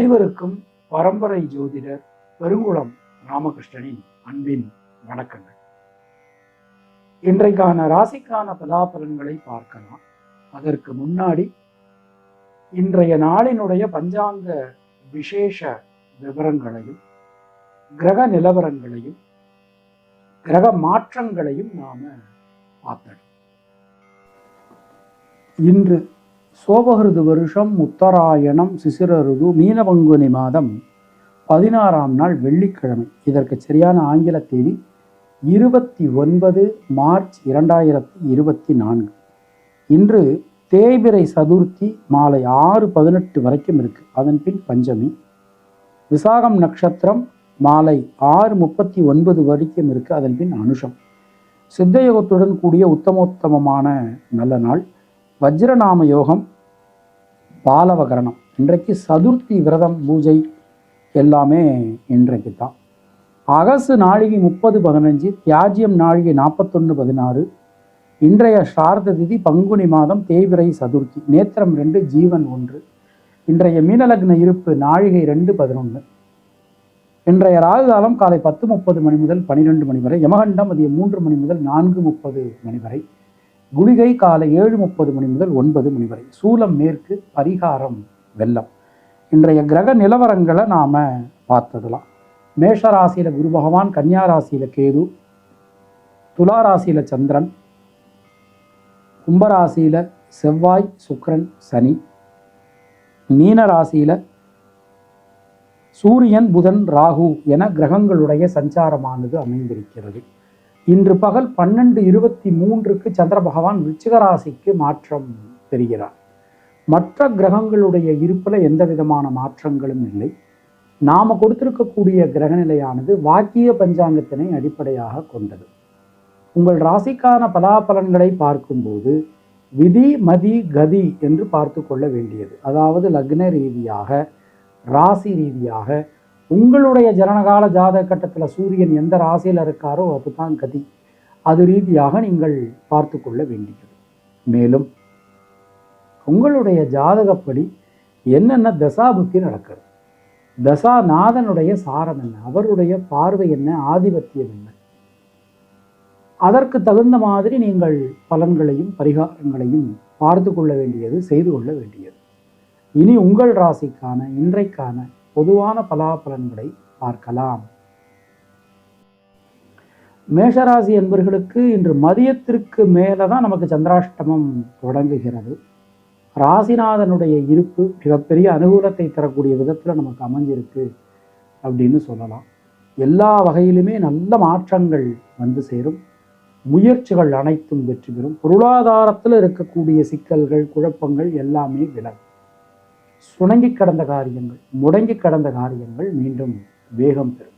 அனைவருக்கும் பரம்பரை ஜோதிடர் பெருங்குளம் ராமகிருஷ்ணனின் அன்பின் வணக்கங்கள். இன்றைக்கான ராசிக்கான பலாபலன்களை பார்க்கலாம். அதற்கு முன்னாடி இன்றைய நாளினுடைய பஞ்சாங்க விசேஷ விவரங்களையும் கிரக நிலவரங்களையும் கிரக மாற்றங்களையும் நாம பார்த்தோம். இன்று சோபகிருது வருஷம் உத்தராயணம் சிசிரருது மீனபங்குனி மாதம் 16ஆம் நாள் வெள்ளிக்கிழமை. இதற்கு சரியான ஆங்கில தேதி 29 மார்ச் 2024. இன்று தேய்பிறை சதுர்த்தி மாலை 6:18 வரைக்கும் இருக்கு. அதன் பின் பஞ்சமி. விசாகம் நட்சத்திரம் மாலை 6:39 வரைக்கும் இருக்கு. அதன் பின் அனுஷம். சித்தயோகத்துடன் கூடிய உத்தமோத்தமமான நல்ல நாள். வஜ்ரநாம யோகம், பாலவகரணம். இன்றைக்கு சதுர்த்தி விரதம் பூஜை எல்லாமே இன்றைக்கு தான். அகசு நாழிகை 30:15, தியாஜ்யம் நாழிகை 41:16. இன்றைய சார்த திதி பங்குனி மாதம் தேய்பிறை சதுர்த்தி. நேத்திரம் 2, ஜீவன் 1. இன்றைய மீனலக்ன இருப்பு நாழிகை 2:11. இன்றைய ராகு காலம் காலை 10:30 மணி முதல் 12 மணி வரை. யமகண்டம் மதியம் 3 மணி முதல் 4:30 மணி வரை. குளிகை காலை 7:30 மணி முதல் 9 மணி வரை. சூலம் மேற்கு, பரிகாரம் வெள்ளம். இன்றைய கிரக நிலவரங்களை நாம பார்த்ததெல்லாம். மேஷராசியில குரு பகவான், கன்னியா ராசியில கேது, துலா ராசியில சந்திரன், கும்பராசியில செவ்வாய், சுக்கிரன், சனி, மீன ராசியில சூரியன், புதன், ராகு என கிரகங்களுடைய சஞ்சாரமானது அமைந்திருக்கிறது. இன்று பகல் 12:23 சந்திர பகவான் விருச்சிக ராசிக்கு மாற்றம் பெறுகிறார். மற்ற கிரகங்களுடைய இருப்பில் எந்த விதமான மாற்றங்களும் இல்லை. நாம கொடுத்திருக்கக்கூடிய கிரகநிலையானது வாக்கிய பஞ்சாங்கத்தினை அடிப்படையாக கொண்டது. உங்கள் ராசிக்கான பலாபலன்களை பார்க்கும்போது விதி மதி கதி என்று பார்த்து கொள்ள வேண்டியது. அதாவது லக்ன ரீதியாக, ராசி ரீதியாக, உங்களுடைய ஜனனகால ஜாதக கட்டத்தில் சூரியன் எந்த ராசியில் இருக்காரோ அதுதான் கதி. அது ரீதியாக நீங்கள் பார்த்து கொள்ள வேண்டியது. மேலும் உங்களுடைய ஜாதகப்படி என்னென்ன தசாபுத்தி நடக்கிறது, தசாநாதனுடைய சாரம் என்ன, அவருடைய பார்வை என்ன, ஆதிபத்தியம் என்ன, அதற்கு தகுந்த மாதிரி நீங்கள் பலன்களையும் பரிகாரங்களையும் பார்த்து கொள்ள வேண்டியது, செய்து கொள்ள வேண்டியது. இனி உங்கள் ராசிக்கான இன்றைக்கான பொதுவான பலாபலன்களை பார்க்கலாம். மேஷராசி என்பவர்களுக்கு இன்று மதியத்திற்கு மேலதான் நமக்கு சந்திராஷ்டமம் தொடங்குகிறது. ராசிநாதனுடைய இருப்பு மிகப்பெரிய அனுகூலத்தை தரக்கூடிய விதத்துல நமக்கு அமைஞ்சிருக்கு அப்படின்னு சொல்லலாம். எல்லா வகையிலுமே நல்ல மாற்றங்கள் வந்து சேரும். முயற்சிகள் அனைத்தும் வெற்றி பெறும். பொருளாதாரத்தில் இருக்கக்கூடிய சிக்கல்கள், குழப்பங்கள் எல்லாமே விலகும். சுணங்கி கடந்த காரியங்கள், முடங்கி கடந்த காரியங்கள் மீண்டும் வேகம் பெறும்.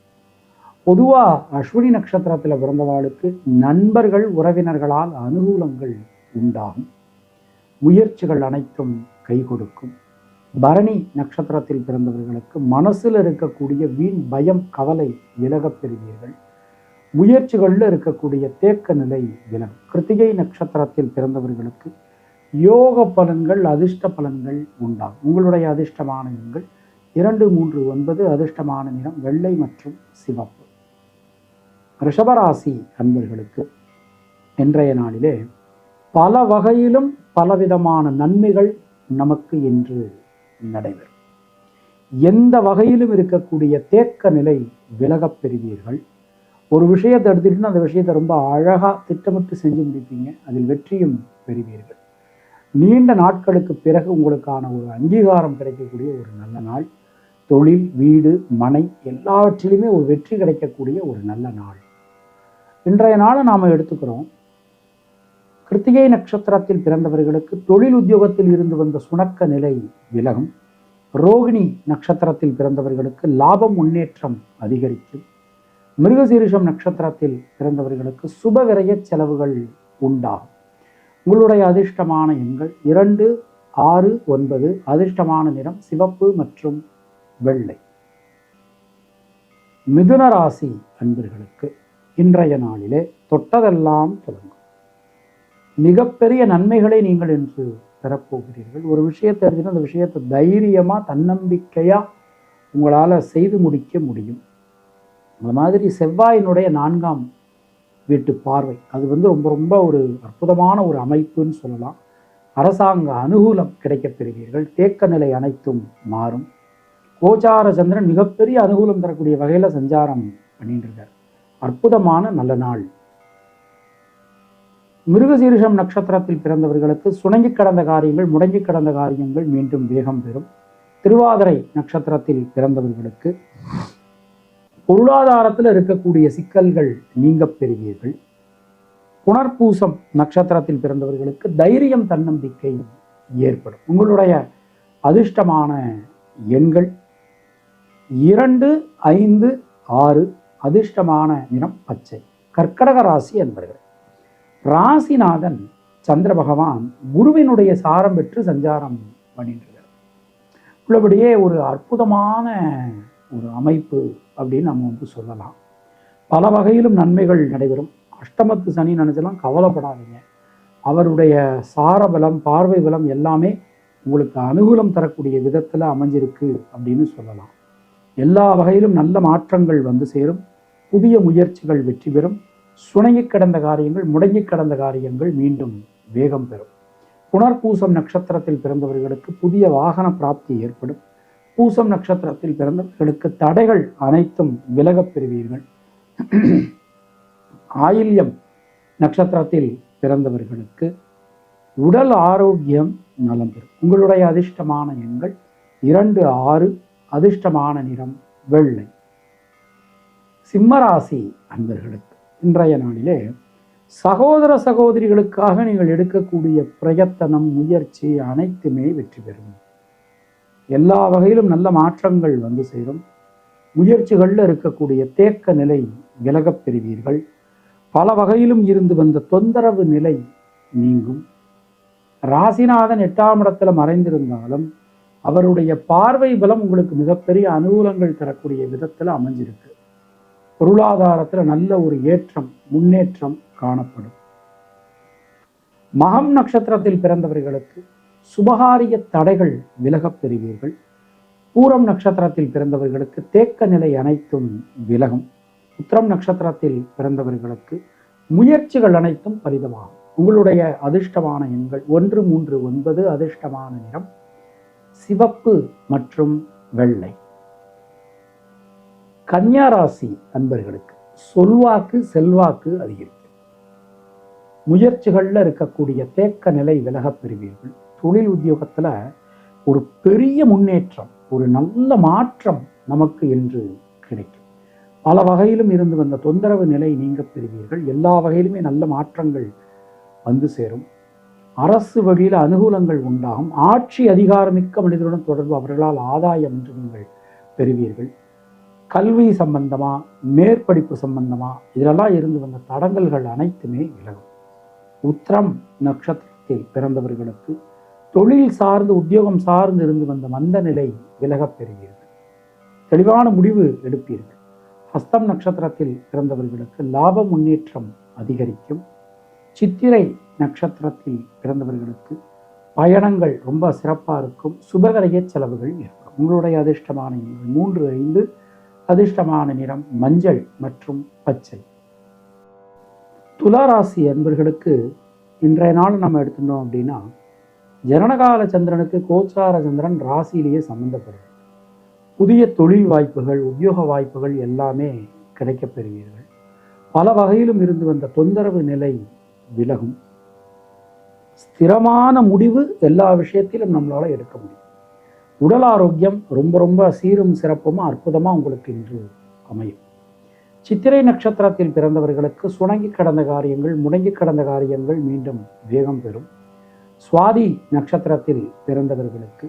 பொதுவாக அஸ்வினி நட்சத்திரத்தில் பிறந்தவாளுக்கு நண்பர்கள், உறவினர்களால் அனுகூலங்கள் உண்டாகும். முயற்சிகள் அனைத்தும் கை கொடுக்கும். பரணி நட்சத்திரத்தில் பிறந்தவர்களுக்கு மனசில் இருக்கக்கூடிய வீண் பயம், கவலை விலகப் பெறுவீர்கள். முயற்சிகளில் இருக்கக்கூடிய தேக்க நிலை விலகும். கிருத்திகை நட்சத்திரத்தில் பிறந்தவர்களுக்கு யோக பலன்கள், அதிர்ஷ்ட பலன்கள் உண்டாகும். உங்களுடைய அதிர்ஷ்டமான எண்கள் 2, 3, 9. அதிர்ஷ்டமான நிறம் வெள்ளை மற்றும் சிவப்பு. ரிஷபராசி அன்பர்களுக்கு இன்றைய நாளிலே பல வகையிலும் பலவிதமான நன்மைகள் நமக்கு இன்று நடைபெறும். எந்த வகையிலும் இருக்கக்கூடிய தேக்க நிலை விலகப் பெறுவீர்கள். ஒரு விஷயத்தை எடுத்துக்கிட்டு அந்த விஷயத்தை ரொம்ப அழகா திட்டமிட்டு செஞ்சு முடிப்பீங்க. அதில் வெற்றியும் பெறுவீர்கள். நீண்ட நாட்களுக்கு பிறகு உங்களுக்கான ஒரு அங்கீகாரம் கிடைக்கக்கூடிய ஒரு நல்ல நாள். தொழில், வீடு, மனை எல்லாவற்றிலுமே ஒரு வெற்றி கிடைக்கக்கூடிய ஒரு நல்ல நாள். இன்றைய நாளை நாம் எடுத்துக்கிறோம். கிருத்திகை நட்சத்திரத்தில் பிறந்தவர்களுக்கு தொழில் உத்தியோகத்தில் இருந்து வந்த சுணக்க நிலை விலகும். ரோகிணி நட்சத்திரத்தில் பிறந்தவர்களுக்கு லாபம், முன்னேற்றம் அதிகரிக்கும். மிருகசீரிஷம் நட்சத்திரத்தில் பிறந்தவர்களுக்கு சுப விரய செலவுகள் உண்டாகும். உங்களுடைய அதிர்ஷ்டமான எண்கள் 2, 6, 9. அதிர்ஷ்டமான நிறம் சிவப்பு மற்றும் வெள்ளை. மிதுன ராசி அன்பர்களுக்கு இன்றைய நாளிலே தொட்டதெல்லாம் தொடங்கும். மிகப்பெரிய நன்மைகளை நீங்கள் இன்று பெறப்போகிறீர்கள். ஒரு விஷயத்தை எடுத்துட்டு அந்த விஷயத்தை தைரியமா, தன்னம்பிக்கையா உங்களால் செய்து முடிக்க முடியும். அந்த மாதிரி செவ்வாயினுடைய 4ஆம் வீட்டு பார்வை அது ரொம்ப ரொம்ப ஒரு அற்புதமான ஒரு அமைப்புன்னு சொல்லலாம். அரசாங்க அனுகூலம் கிடைக்கப் பெறுவீர்கள். தேக்க நிலை அனைத்தும் மாறும். கோச்சார சந்திரன் மிகப்பெரிய அனுகூலம் தரக்கூடிய வகையில் சஞ்சாரம் பண்ணிட்டு இருக்கார். அற்புதமான நல்ல நாள். மிருகசீரிஷம் நட்சத்திரத்தில் பிறந்தவர்களுக்கு சுணங்கி கடந்த காரியங்கள், முடங்கி கடந்த காரியங்கள் மீண்டும் வேகம் பெறும். திருவாதிரை நட்சத்திரத்தில் பிறந்தவர்களுக்கு பொருளாதாரத்தில் இருக்கக்கூடிய சிக்கல்கள் நீங்க பெறுவீர்கள். புனர்பூசம் நட்சத்திரத்தில் பிறந்தவர்களுக்கு தைரியம், தன்னம்பிக்கை ஏற்படும். உங்களுடைய அதிர்ஷ்டமான எண்கள் 2, 5, 6. அதிர்ஷ்டமான நிறம் பச்சை. கர்க்கடக ராசி என்பர்கள். ராசிநாதன் சந்திர பகவான் குருவினுடைய சாரம் பெற்று சஞ்சாரம் பண்ணிட்டு உள்ளபடியே ஒரு அற்புதமான ஒரு அமைப்பு அப்படின்னு நம்ம சொல்லலாம். பல வகையிலும் நன்மைகள் நடைபெறும். அஷ்டமத்து சனி நினைச்செல்லாம் கவலைப்படாதீங்க. அவருடைய சாரபலம், பார்வை பலம் எல்லாமே உங்களுக்கு அனுகூலம் தரக்கூடிய விதத்தில் அமைஞ்சிருக்கு அப்படின்னு சொல்லலாம். எல்லா வகையிலும் நல்ல மாற்றங்கள் சேரும். புதிய முயற்சிகள் வெற்றி பெறும். சுணங்கி கிடந்த காரியங்கள், முடங்கி கிடந்த காரியங்கள் மீண்டும் வேகம் பெறும். புனர்பூசம் நட்சத்திரத்தில் பிறந்தவர்களுக்கு புதிய வாகன பிராப்தி ஏற்படும். பூசம் நட்சத்திரத்தில் பிறந்தவர்களுக்கு தடைகள் அனைத்தும் விலகப் பெறுவீர்கள். ஆயில்யம் நட்சத்திரத்தில் பிறந்தவர்களுக்கு உடல் ஆரோக்கியம் நலம் பெறும். உங்களுடைய அதிர்ஷ்டமான எண்கள் 2, 6. அதிர்ஷ்டமான நிறம் வெள்ளை. சிம்மராசி அன்பர்களுக்கு இன்றைய நாளிலே சகோதர சகோதரிகளுக்காக நீங்கள் எடுக்கக்கூடிய பிரயத்தனம், முயற்சி அனைத்துமே வெற்றி பெறும். எல்லா வகையிலும் நல்ல மாற்றங்கள் சேரும். முயற்சிகளில் இருக்கக்கூடிய தேக்க நிலை விலகப் பெறுவீர்கள். பல வகையிலும் இருந்து வந்த தொந்தரவு நிலை நீங்கும். ராசிநாதன் 8ஆம் இடத்துல மறைந்திருந்தாலும் அவருடைய பார்வை பலம் உங்களுக்கு மிகப்பெரிய அனுகூலங்கள் தரக்கூடிய விதத்தில் அமைஞ்சிருக்கு. பொருளாதாரத்தில் நல்ல ஒரு ஏற்றம், முன்னேற்றம் காணப்படும். மகம் நட்சத்திரத்தில் பிறந்தவர்களுக்கு சுபகாரிய தடைகள் விலகப் பெறுவீர்கள். பூரம் நட்சத்திரத்தில் பிறந்தவர்களுக்கு தேக்க நிலை அனைத்தும் விலகும். உத்திரம் நட்சத்திரத்தில் பிறந்தவர்களுக்கு முயற்சிகள் அனைத்தும் பலிதமாகும். உங்களுடைய அதிர்ஷ்டமான எண்கள் 1, 3, 9. அதிர்ஷ்டமான நிறம் சிவப்பு மற்றும் வெள்ளை. கன்னியா ராசி அன்பர்களுக்கு சொல்வாக்கு, செல்வாக்கு அதிகரிக்கும். முயற்சிகளில் இருக்கக்கூடிய தேக்க நிலை விலகப் பெறுவீர்கள். தொழில் உத்தியோகத்தில் ஒரு பெரிய முன்னேற்றம், ஒரு நல்ல மாற்றம் நமக்கு என்று கிடைக்கும். பல வகையிலும் இருந்து வந்த தொந்தரவு நிலை நீங்க பெறுவீர்கள். எல்லா வகையிலுமே நல்ல மாற்றங்கள் சேரும். அரசு வழியில் அனுகூலங்கள் உண்டாகும். ஆட்சி அதிகாரமிக்க மனிதருடன் தொடர்பு, அவர்களால் ஆதாயம் என்று நீங்கள் பெறுவீர்கள். கல்வி சம்பந்தமா, மேற்படிப்பு சம்பந்தமா இதிலெல்லாம் இருந்து வந்த தடங்கல்கள் அனைத்துமே விலகும். உத்திரம் நட்சத்திரத்தில் பிறந்தவர்களுக்கு தொழில் சார்ந்து, உத்தியோகம் சார்ந்து இருந்து வந்த மந்த நிலை விலகப் பெறுவீர்கள். தெளிவான முடிவு எடுப்பீர்கள். ஹஸ்தம் நட்சத்திரத்தில் பிறந்தவர்களுக்கு லாப முன்னேற்றம் அதிகரிக்கும். சித்திரை நட்சத்திரத்தில் பிறந்தவர்களுக்கு பயணங்கள் ரொம்ப சிறப்பாக இருக்கும். சுபகரிய செலவுகள் ஏற்படும். உங்களுடைய அதிர்ஷ்டமான எண்கள் 3, 5. அதிர்ஷ்டமான நிறம் மஞ்சள் மற்றும் பச்சை. துளாராசி அன்பர்களுக்கு இன்றைய நாள் நம்ம எடுத்துட்டோம் அப்படின்னா, ஜனனகால சந்திரனுக்கு கோச்சார சந்திரன் ராசியிலேயே சம்பந்தப்படுது. புதிய தொழில் வாய்ப்புகள், உத்தியோக வாய்ப்புகள் எல்லாமே கிடைக்கப் பெறுவீர்கள். பல வகையிலும் இருந்து வந்த தொந்தரவு நிலை விலகும். ஸ்திரமான முடிவு எல்லா விஷயத்திலும் நம்மளால எடுக்க முடியும். உடல் ஆரோக்கியம் ரொம்ப ரொம்ப சீரும் சிறப்புமா அற்புதமா உங்களுக்கு இன்று அமையும். சித்திரை நட்சத்திரத்தில் பிறந்தவர்களுக்கு சுணங்கி கடந்த காரியங்கள், முடங்கி கடந்த காரியங்கள் மீண்டும் வேகம் பெறும். சுவாதி நட்சத்திரத்தில் பிறந்தவர்களுக்கு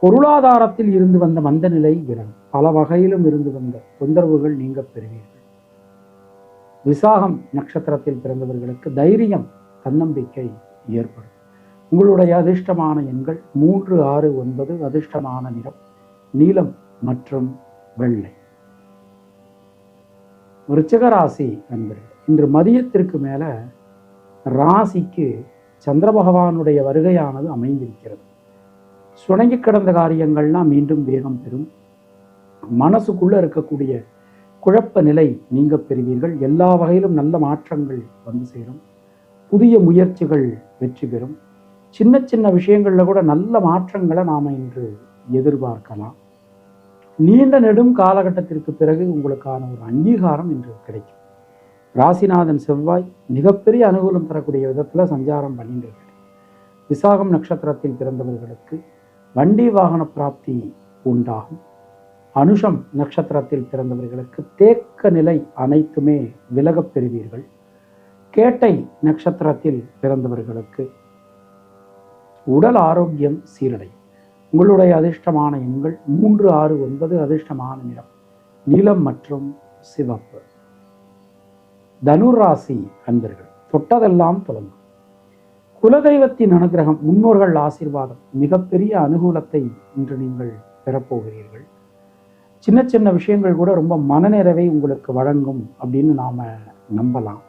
பொருளாதாரத்தில் இருந்து வந்த மந்த நிலை விலகும். பல வகையிலும் இருந்து வந்த தொந்தரவுகள் நீங்க பெறுவீர்கள். விசாகம் நட்சத்திரத்தில் பிறந்தவர்களுக்கு தைரியம், தன்னம்பிக்கை ஏற்படும். உங்களுடைய அதிர்ஷ்டமான எண்கள் 3, 6, 9. அதிர்ஷ்டமான நிறம் நீலம் மற்றும் வெள்ளை. விருச்சிக ராசி நண்பர்கள், இன்று மதியத்திற்கு மேல ராசிக்கு சந்திர பகவானுடைய வருகையானது அமைந்திருக்கிறது. சுணங்கி கிடந்த காரியங்கள்லாம் மீண்டும் வேகம் பெறும். மனசுக்குள்ள இருக்கக்கூடிய குழப்ப நிலை நீங்க பெறுவீர்கள். எல்லா வகையிலும் நல்ல மாற்றங்கள் வந்து சேரும். புதிய முயற்சிகள் வெற்றி பெறும். சின்ன சின்ன விஷயங்கள்ல கூட நல்ல மாற்றங்களை நாம இன்று எதிர்பார்க்கலாம். நீண்ட நெடும் காலகட்டத்திற்கு பிறகு உங்களுக்கான ஒரு அங்கீகாரம் இன்று கிடைக்கும். ராசிநாதன் செவ்வாய் மிகப்பெரிய அனுகூலம் தரக்கூடிய விதத்தில் சஞ்சாரம் பண்ணிட்டு இருக்கு. விசாகம் நட்சத்திரத்தில் பிறந்தவர்களுக்கு வண்டி வாகன பிராப்தி உண்டாகும். அனுஷம் நட்சத்திரத்தில் பிறந்தவர்களுக்கு தேக்க நிலை அனைத்துமே விலகப் பெறுவீர்கள். கேட்டை நட்சத்திரத்தில் பிறந்தவர்களுக்கு உடல் ஆரோக்கியம் சீரடையும். உங்களுடைய அதிர்ஷ்டமான எண்கள் 3, 6, 9. அதிர்ஷ்டமான நிறம் நீலம் மற்றும் சிவப்பு. தனுராசி அன்பர்கள், தொட்டதெல்லாம் தொடங்கும். குலதெய்வத்தின் அனுகிரகம், முன்னோர்கள் ஆசீர்வாதம், மிகப்பெரிய அனுகூலத்தை இன்று நீங்கள் பெறப்போகிறீர்கள். சின்ன சின்ன விஷயங்கள் கூட ரொம்ப மனநிறைவை உங்களுக்கு வழங்கும் அப்படின்னு நாம நம்பலாம்.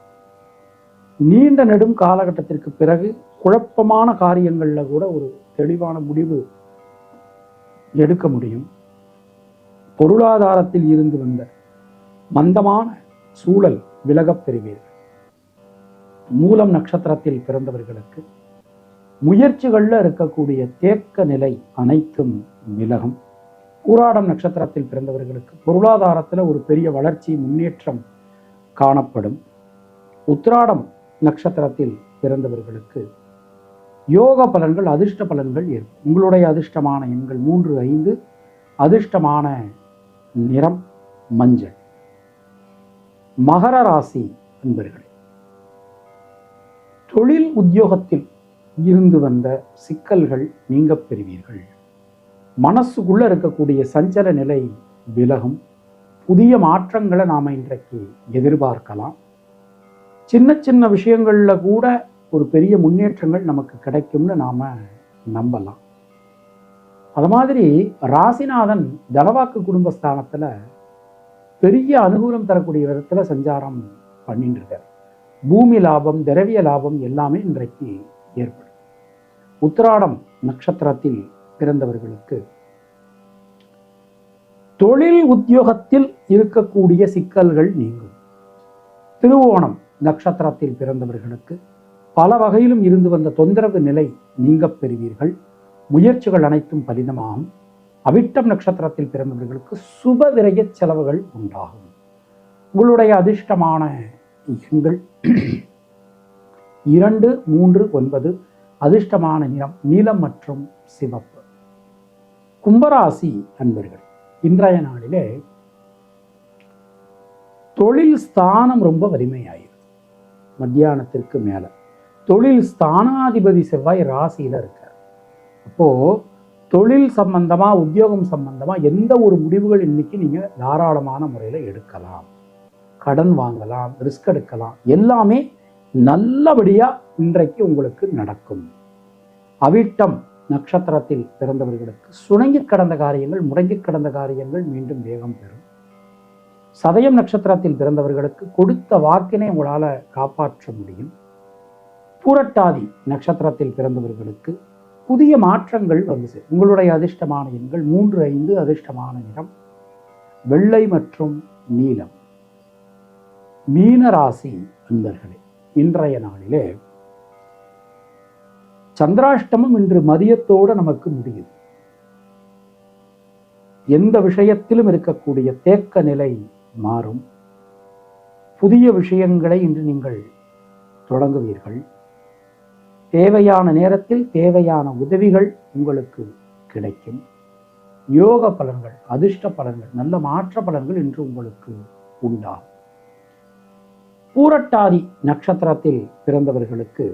நீண்ட நெடும் காலகட்டத்திற்கு பிறகு குழப்பமான காரியங்கள்ல கூட ஒரு தெளிவான முடிவு எடுக்க முடியும். பொருளாதாரத்தில் இருந்து வந்த மந்தமான சூழல் விலகப் பெறுவீர்கள். மூலம் நட்சத்திரத்தில் பிறந்தவர்களுக்கு முயற்சிகள்ல இருக்கக்கூடிய தேக்க நிலை அனைத்தும் விலகும். பூராடம் நட்சத்திரத்தில் பிறந்தவர்களுக்கு பொருளாதாரத்துல ஒரு பெரிய வளர்ச்சி முன்னேற்றம் காணப்படும். உத்திராடம் நட்சத்திரத்தில் பிறந்தவர்களுக்கு யோக பலன்கள், அதிர்ஷ்ட பலன்கள் ஏற்படும். உங்களுடைய அதிர்ஷ்டமான எண்கள் 3, 5. அதிர்ஷ்டமான நிறம் மஞ்சள். மகர ராசி அன்பர்களே, தொழில் உத்தியோகத்தில் இருந்து வந்த சிக்கல்கள் நீங்க பெறுவீர்கள். மனசுக்குள்ள இருக்கக்கூடிய சஞ்சல நிலை விலகும். புதிய மாற்றங்களை நாம இன்றைக்கு எதிர்பார்க்கலாம். சின்ன சின்ன விஷயங்கள்ல கூட ஒரு பெரிய முன்னேற்றங்கள் நமக்கு கிடைக்கும்னு நாம நம்பலாம். அது மாதிரி ராசிநாதன் தனவாக்கு குடும்பஸ்தானத்துல பெரிய அனுகூலம் தரக்கூடிய விதத்துல சஞ்சாரம் பண்ணிட்டு இருக்கார். பூமி லாபம், திரவிய லாபம் எல்லாமே இன்றைக்கு ஏற்படும். உத்திராடம் நட்சத்திரத்தில் பிறந்தவர்களுக்கு தொழில் உத்தியோகத்தில் இருக்கக்கூடிய சிக்கல்கள் நீங்கும். திருவோணம் நட்சத்திரத்தில் பிறந்தவர்களுக்கு பல வகையிலும் இருந்து வந்த தொந்தரவு நிலை நீங்க பெறுவீர்கள். முயற்சிகள் அனைத்தும் பலிதமாகும். அவிட்டம் நட்சத்திரத்தில் பிறந்தவர்களுக்கு சுப விரய செலவுகள் உண்டாகும். உங்களுடைய அதிர்ஷ்டமான எண்கள் 2, 3, 9. அதிர்ஷ்டமான நிறம் நீலம் மற்றும் சிவப்பு. கும்பராசி அன்பர்கள், இன்றைய நாளிலே தொழில் ஸ்தானம் ரொம்ப வலிமையாயிருக்கு. மத்தியானத்திற்கு மேல தொழில் ஸ்தானாதிபதி செவ்வாய் ராசியில இருக்கார். அப்போ தொழில் சம்பந்தமா, உத்தியோகம் சம்பந்தமா எந்த ஒரு முடிவுகள் இன்னைக்கு நீங்க தாராளமான முறையில எடுக்கலாம். கடன் வாங்கலாம், ரிஸ்க் எடுக்கலாம். எல்லாமே நல்லபடியா இன்றைக்கு உங்களுக்கு நடக்கும். அவிட்டம் நட்சத்திரத்தில் பிறந்தவர்களுக்கு சுணங்கி கடந்த காரியங்கள், முடங்கி கடந்த காரியங்கள் மீண்டும் வேகம் பெறும். சதயம் நட்சத்திரத்தில் பிறந்தவர்களுக்கு கொடுத்த வாக்கினை உங்களால காப்பாற்ற முடியும். பூரட்டாதி நட்சத்திரத்தில் பிறந்தவர்களுக்கு புதிய மாற்றங்கள் வந்து சேரும். உங்களுடைய அதிர்ஷ்டமான எண்கள் 3, 5. அதிர்ஷ்டமான நிறம் வெள்ளை மற்றும் நீலம். மீன ராசி அன்பர்களே, இன்றைய நாளிலே சந்திராஷ்டமம் இன்று மதியத்தோடு நமக்கு முடியுது. எந்த விஷயத்திலும் இருக்கக்கூடிய தேக்க நிலை மாறும். புதிய விஷயங்களை இன்று நீங்கள் தொடங்குவீர்கள். தேவையான நேரத்தில் தேவையான உதவிகள் உங்களுக்கு கிடைக்கும். யோக பலன்கள், அதிர்ஷ்ட பலன்கள், நல்ல மாற்ற பலன்கள் இன்று உங்களுக்கு உண்டாகும். பூரட்டாதி நட்சத்திரத்தில் பிறந்தவர்களுக்கு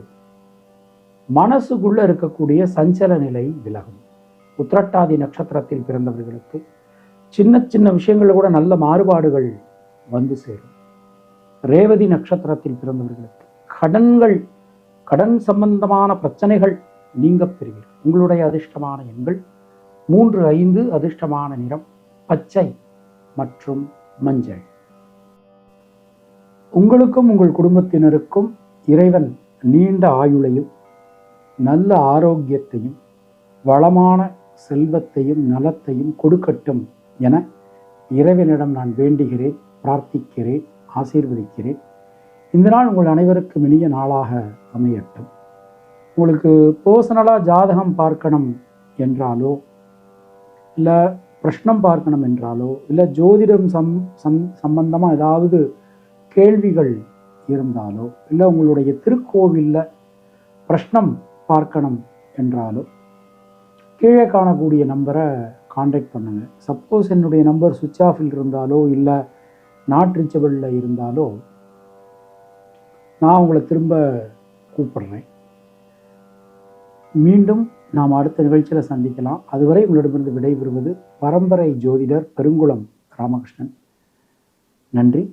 மனசுக்குள்ள இருக்கக்கூடிய சஞ்சல நிலை விலகும். உத்திரட்டாதி நட்சத்திரத்தில் பிறந்தவர்களுக்கு சின்ன சின்ன விஷயங்கள் கூட நல்ல மாறுபாடுகள் வந்து சேரும். ரேவதி நட்சத்திரத்தில் பிறந்தவர்களுக்கு கடன் சம்பந்தமான பிரச்சனைகள் நீங்க பெறுவீர்கள். உங்களுடைய அதிர்ஷ்டமான எண்கள் 3, 5. அதிர்ஷ்டமான நிறம் பச்சை மற்றும் மஞ்சள். உங்களுக்கும் உங்கள் குடும்பத்தினருக்கும் இறைவன் நீண்ட ஆயுளையும் நல்ல ஆரோக்கியத்தையும் வளமான செல்வத்தையும் நலத்தையும் கொடுக்கட்டும் என இறைவனிடம் நான் வேண்டுகிறேன், பிரார்த்திக்கிறேன், ஆசீர்வதிக்கிறேன். இந்த நாள் உங்கள் அனைவருக்கும் இனிய நாளாக அமையட்டும். உங்களுக்கு பர்சனலாக ஜாதகம் பார்க்கணும் என்றாலோ, இல்லை பிரஷ்னம் பார்க்கணும் என்றாலோ, இல்லை ஜோதிடம் சம்பந்தமாக ஏதாவது கேள்விகள் இருந்தாலோ, இல்லை உங்களுடைய திருக்கோவிலில் பிரஷ்னம் பார்க்கணும் என்றாலோ கீழே காணக்கூடிய நம்பரை காண்டாக்ட் பண்ணுங்கள். சப்போஸ் என்னுடைய நம்பர் சுவிட்ச் ஆஃபில் இருந்தாலோ, இல்லை நாட் ரீச்சபிளில் இருந்தாலோ நான் உங்களை திரும்ப கூப்பிடுறேன். மீண்டும் நாம் அடுத்த நிகழ்ச்சியில் சந்திக்கலாம். அதுவரை உங்களிடமிருந்து விடைபெறுவது பரம்பரை ஜோதிடர் பெருங்குளம் ராமகிருஷ்ணன். நன்றி.